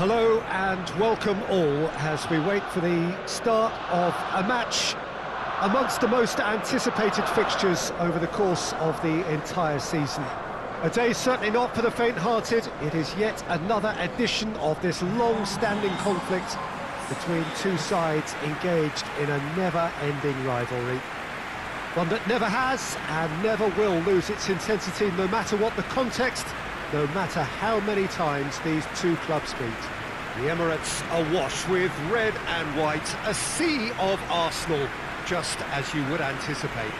Hello and welcome all as we wait for the start of a match amongst the most anticipated fixtures over the course of the entire season. A day certainly not for the faint-hearted. It is yet another edition of this long-standing conflict between two sides engaged in a never-ending rivalry. One that never has and never will lose its intensity, no matter what the context, no matter how many times these two clubs meet. The Emirates awash with red and white, a sea of Arsenal, just as you would anticipate.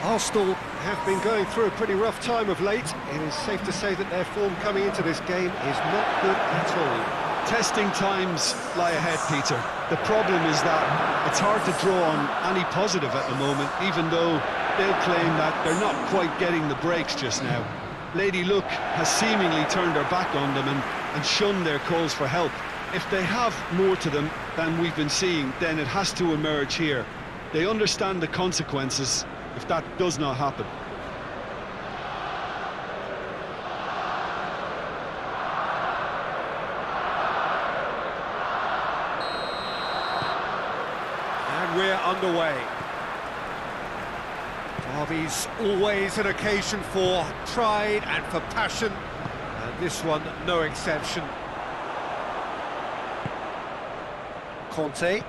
Arsenal have been going through a pretty rough time of late. It is safe to say that their form coming into this game is not good at all. Testing times lie ahead, Peter. The problem is that it's hard to draw on any positive at the moment, even though they'll claim that they're not quite getting the breaks just now. Lady Luck has seemingly turned her back on them and shunned their calls for help. If they have more to them than we've been seeing, then it has to emerge here. They understand the consequences if that does not happen. And we're underway. Derby's always an occasion for pride and for passion, and this one no exception. Conte.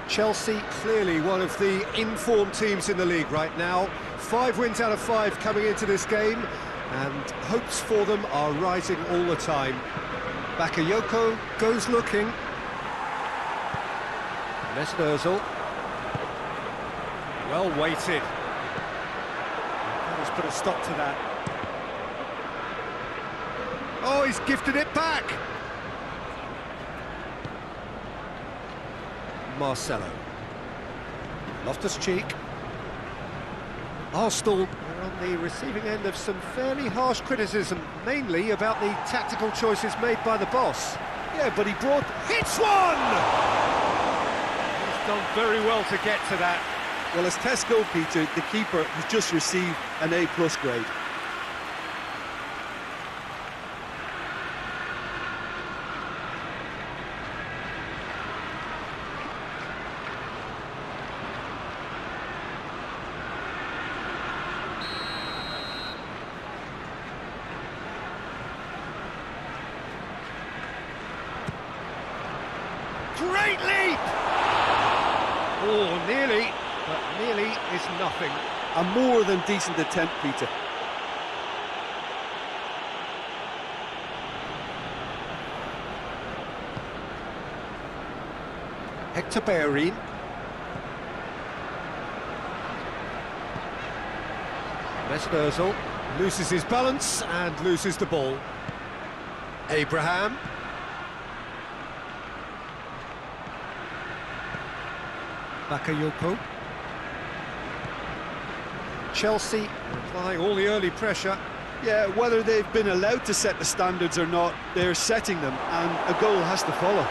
Chelsea clearly one of the informed teams in the league right now. 5 wins out of 5 coming into this game, and hopes for them are rising all the time. Bakayoko goes looking. Mesut Ozil. Well weighted. Let's put a stop to that. Oh, he's gifted it back. Marcelo. Loftus-Cheek. Arsenal are on the receiving end of some fairly harsh criticism, mainly about the tactical choices made by the boss. Yeah, but he brought... Hits one! He's done very well to get to that. Well, as tests go, Peter, the keeper has just received an A+ grade. Great leap! Oh, nearly, but nearly is nothing. A more than decent attempt, Peter. Hector Bellerin. Mesut Ozil loses his balance and loses the ball. Abraham. Bakayoko. Chelsea applying all the early pressure. Yeah, whether they've been allowed to set the standards or not, they're setting them, and a goal has to follow.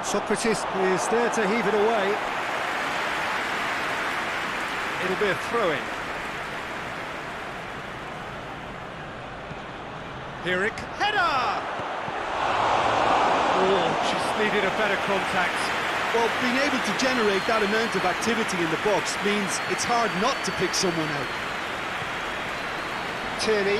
Socrates is there to heave it away. It'll be a throw-in. Hirik, header! Oh, just needed a better contact. Well, being able to generate that amount of activity in the box means it's hard not to pick someone out. Tierney.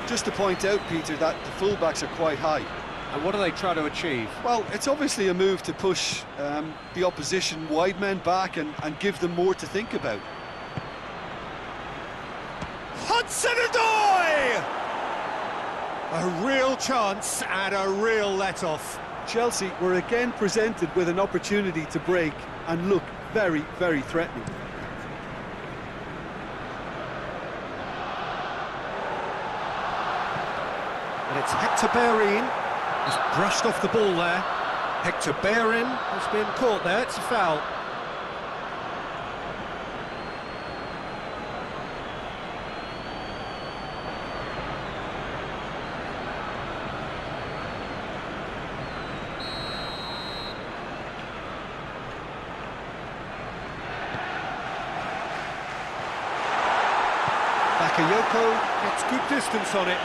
Just to point out, Peter, that the fullbacks are quite high. And what do they try to achieve? Well, it's obviously a move to push the opposition wide men back and give them more to think about. Hudson-Odoi! A real chance and a real let-off. Chelsea were again presented with an opportunity to break and look very, very threatening. And it's Hector Bellerin. He's brushed off the ball there. Hector Bellerin has been caught there. It's a foul. Bakayoko gets good distance on it.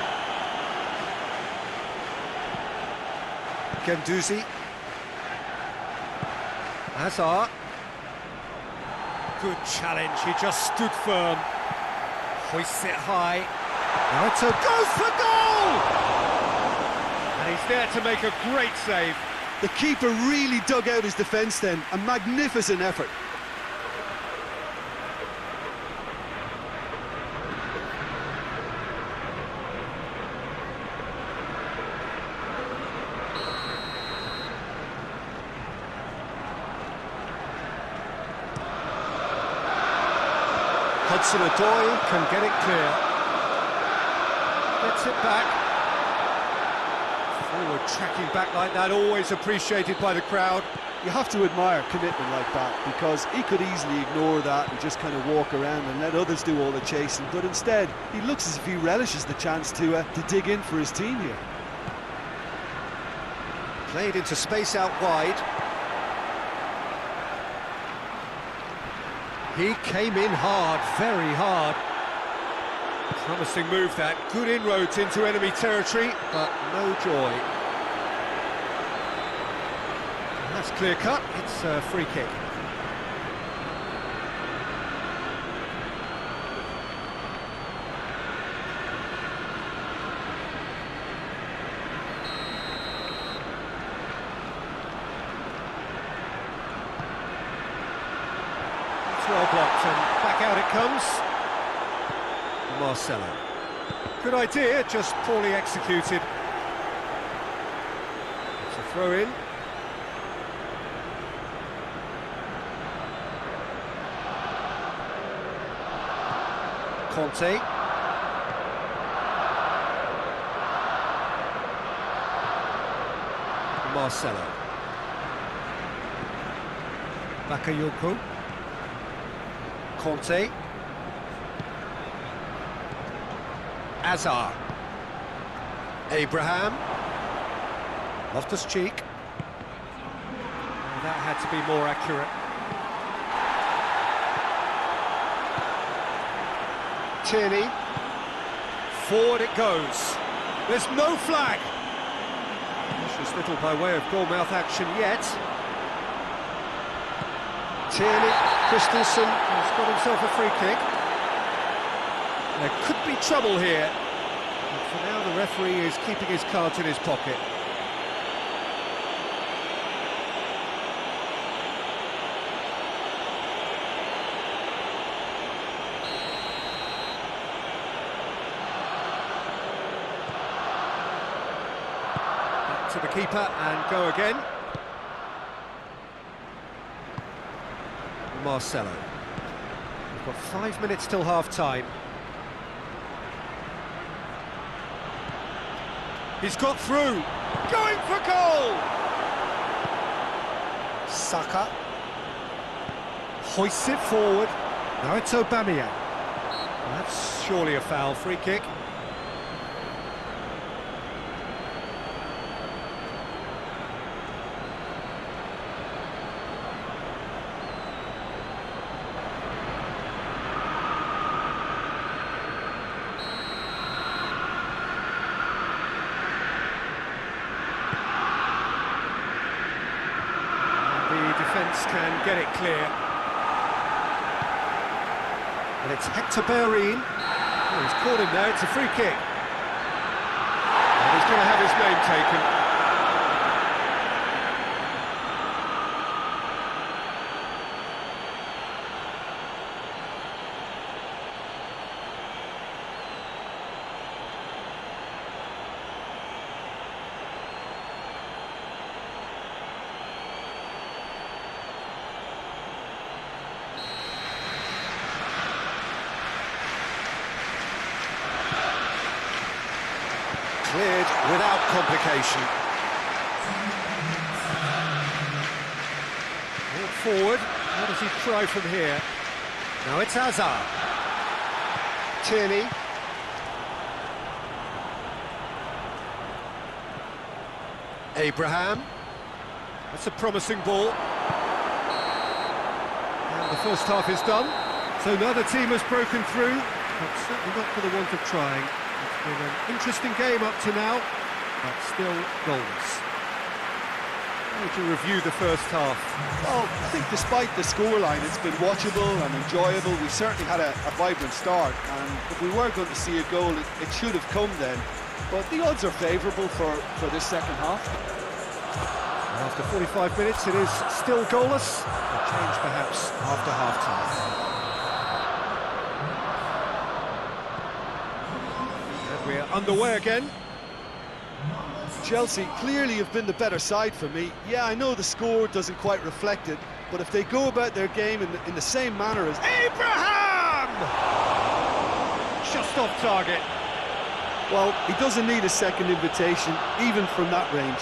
Guendouzi. Hazard. Good challenge, he just stood firm. Hoists it high. Naruto goes for goal! And he's there to make a great save. The keeper really dug out his defence then. A magnificent effort. Hudson-Odoi can get it clear. Gets it back. Forward tracking back like that, always appreciated by the crowd. You have to admire commitment like that, because he could easily ignore that and just kind of walk around and let others do all the chasing, but instead he looks as if he relishes the chance to dig in for his team here. Played into space out wide. He came in hard, very hard. Promising move that, good inroads into enemy territory, but no joy. And that's clear cut, it's a free kick. Well blocked, and back out it comes. Marcelo. Good idea, just poorly executed. It's a throw in. Conte. Marcelo. Bakayoko. Conte. Azar. Abraham. Loftus-Cheek. That had to be more accurate. Tierney. Forward it goes. There's no flag. Precious little by way of goal-mouth action yet. Tierney. Christensen has got himself a free kick. There could be trouble here. But for now, the referee is keeping his cards in his pocket. Back to the keeper and go again. Marcelo. We've got 5 minutes till half-time. He's got through. Going for goal! Saka. Hoists it forward. Now it's Aubameyang. That's surely a foul. Free kick. Defence can get it clear. And it's Hector Bellerin. Oh, he's caught him there, it's a free kick. And he's going to have his name taken. without complication. Ball forward, how does he try from here? Now it's Hazard. Tierney. Abraham. That's a promising ball. And the first half is done. So neither team has broken through, but certainly not for the want of trying. It's been an interesting game up to now, but still goals. How would you review the first half? Well, I think despite the scoreline, it's been watchable and enjoyable. We certainly had a vibrant start, and if we were going to see a goal, it should have come then. But the odds are favourable for this second half. After 45 minutes, it is still goalless. A change perhaps after half-time. And we're underway again. Chelsea clearly have been the better side for me. Yeah, I know the score doesn't quite reflect it, but if they go about their game in the same manner as... Abraham! Just off target. Well, he doesn't need a second invitation, even from that range.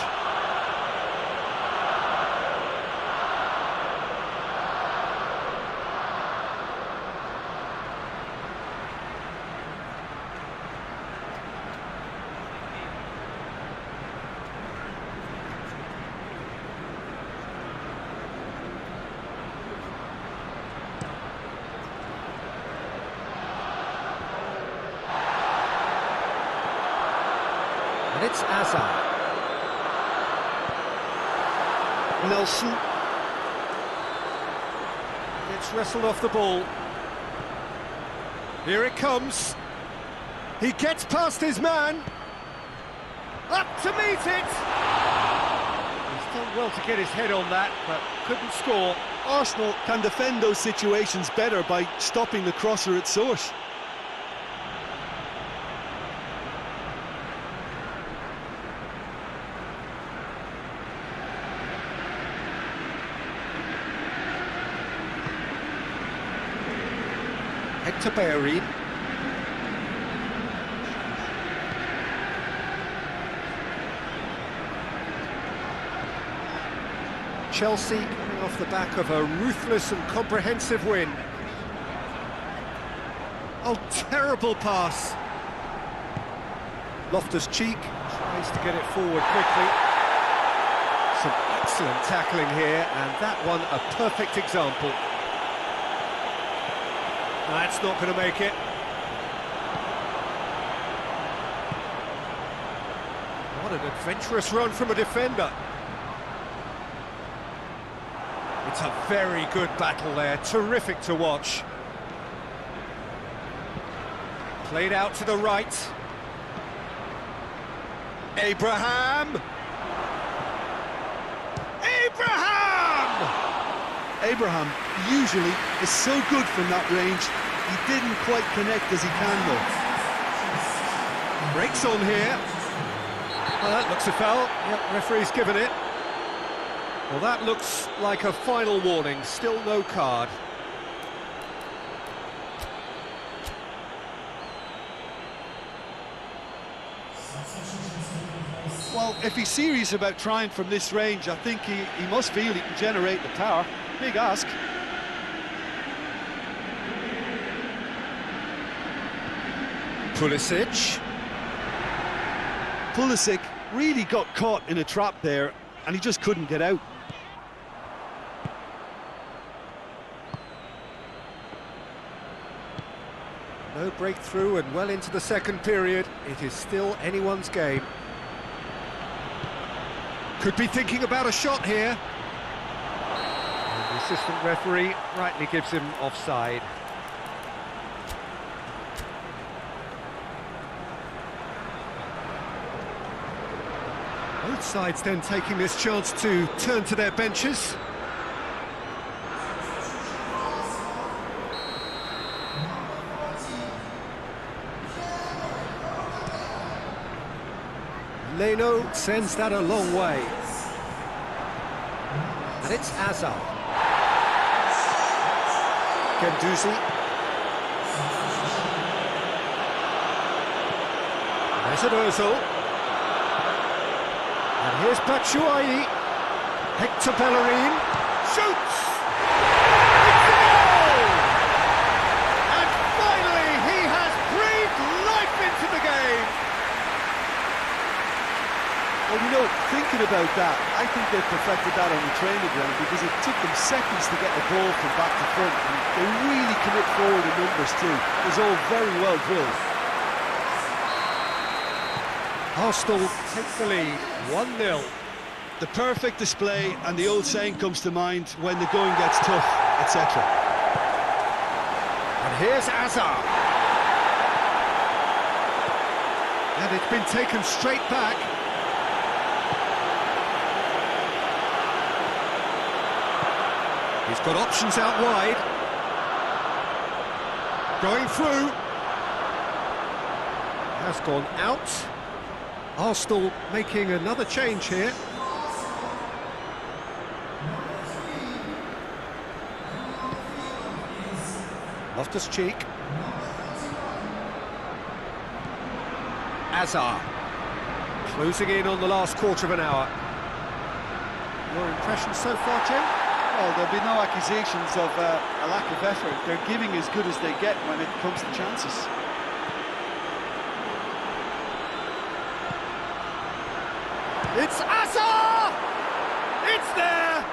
And it's Hazard. Nelson. Gets wrestled off the ball. Here it comes. He gets past his man. Up to meet it. He's done well to get his head on that, but couldn't score. Arsenal can defend those situations better by stopping the crosser at source. Hector Bellerin. Chelsea coming off the back of a ruthless and comprehensive win. Oh, terrible pass. Loftus-Cheek tries to get it forward quickly. Some excellent tackling here, and that one a perfect example. That's not going to make it. What an adventurous run from a defender. It's a very good battle there, terrific to watch. Played out to the right. Abraham! Abraham usually is so good from that range. He didn't quite connect as he can though. Breaks on here. Well, that looks a foul. Yep, referee's given it. Well, that looks like a final warning. Still no card. Well, if he's serious about trying from this range, I think he must feel he can generate the power. Big ask. Pulisic. Pulisic really got caught in a trap there, and he just couldn't get out. No breakthrough and well into the second period. It is still anyone's game. Could be thinking about a shot here. And the assistant referee rightly gives him offside. Both sides then taking this chance to turn to their benches. Leno sends that a long way. And it's Hazard. Guendouzi. There's an Ozil. And here's Batshuayi. Hector Bellerin shoots! It's a goal! And finally he has breathed life into the game! Well, you know, thinking about that, I think they've perfected that on the training ground because it took them seconds to get the ball from back to front. And they really commit forward in numbers too. It was all very well drilled. Arsenal take the lead, 1-0. The perfect display, and the old saying comes to mind, when the going gets tough, etc. And here's Azar. And it's been taken straight back. He's got options out wide. Going through. Has gone out. Arsenal making another change here. Loftus-Cheek. Azar. Closing in on the last quarter of an hour. Your impression so far, Jim? Well, there'll be no accusations of a lack of effort. They're giving as good as they get when it comes to chances. It's Azar! It's there!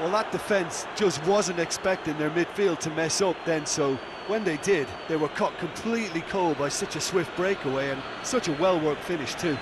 Well, that defence just wasn't expecting their midfield to mess up then, so when they did, they were caught completely cold by such a swift breakaway and such a well-worked finish too.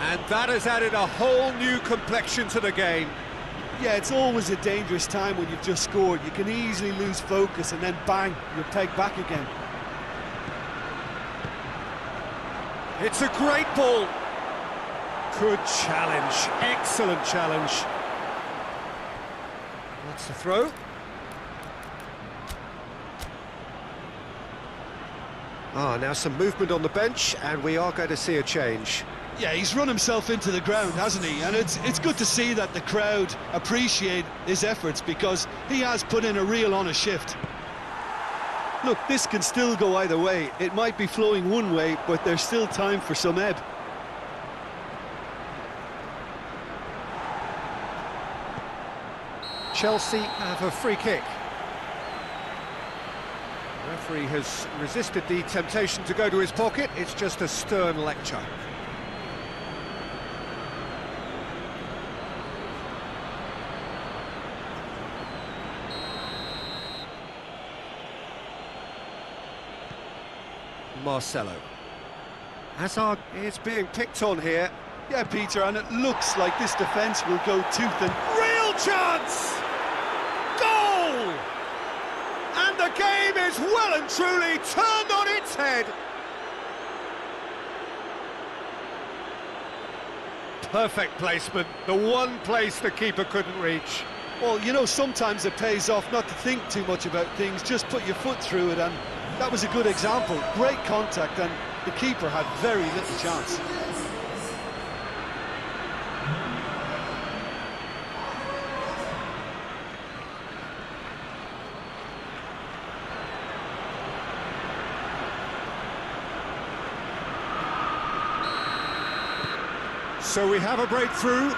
And that has added a whole new complexion to the game. Yeah, it's always a dangerous time when you've just scored. You can easily lose focus and then bang, you're pegged back again. It's a great ball. Good challenge, excellent challenge. What's the throw? Now some movement on the bench, and we are going to see a change. Yeah, he's run himself into the ground, hasn't he? And it's good to see that the crowd appreciate his efforts because he has put in a real honest shift. Look, this can still go either way. It might be flowing one way, but there's still time for some ebb. Chelsea have a free kick. The referee has resisted the temptation to go to his pocket. It's just a stern lecture. Marcelo. Hazard is being picked on here. Yeah, Peter, and it looks like this defence will go tooth and... Real chance! Goal! And the game is well and truly turned on its head. Perfect placement, the one place the keeper couldn't reach. Well, you know, sometimes it pays off not to think too much about things, just put your foot through it, and that was a good example. Great contact, and the keeper had very little chance. So we have a breakthrough.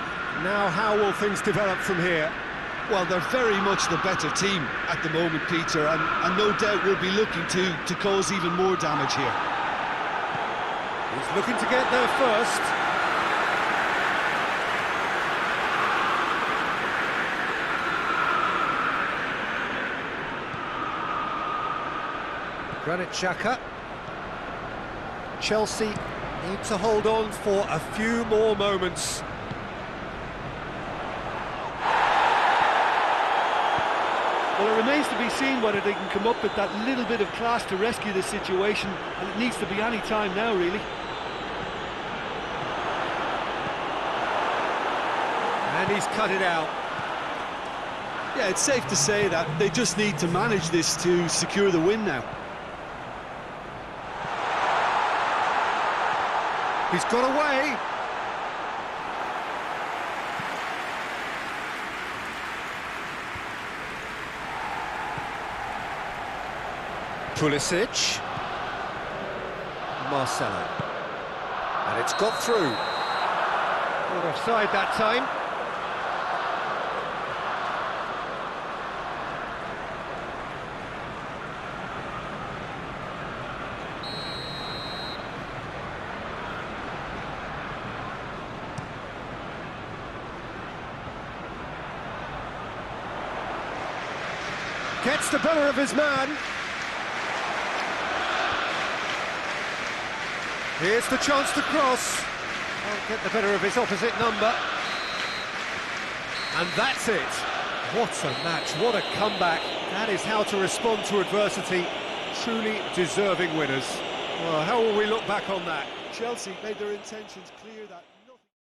Now how will things develop from here? Well, they're very much the better team at the moment, Peter, and no doubt will be looking to cause even more damage here. He's looking to get there first. Granit Xhaka. Chelsea need to hold on for a few more moments. Well, it remains to be seen whether they can come up with that little bit of class to rescue the situation, and it needs to be any time now, really. And he's cut it out. Yeah, it's safe to say that they just need to manage this to secure the win now. He's got away. Pulisic. Marcelo. And it's got through. Not offside that time. Gets the better of his man. Here's the chance to cross. Can't get the better of his opposite number. And that's it. What a match, what a comeback. That is how to respond to adversity. Truly deserving winners. Well, how will we look back on that? Chelsea made their intentions clear that...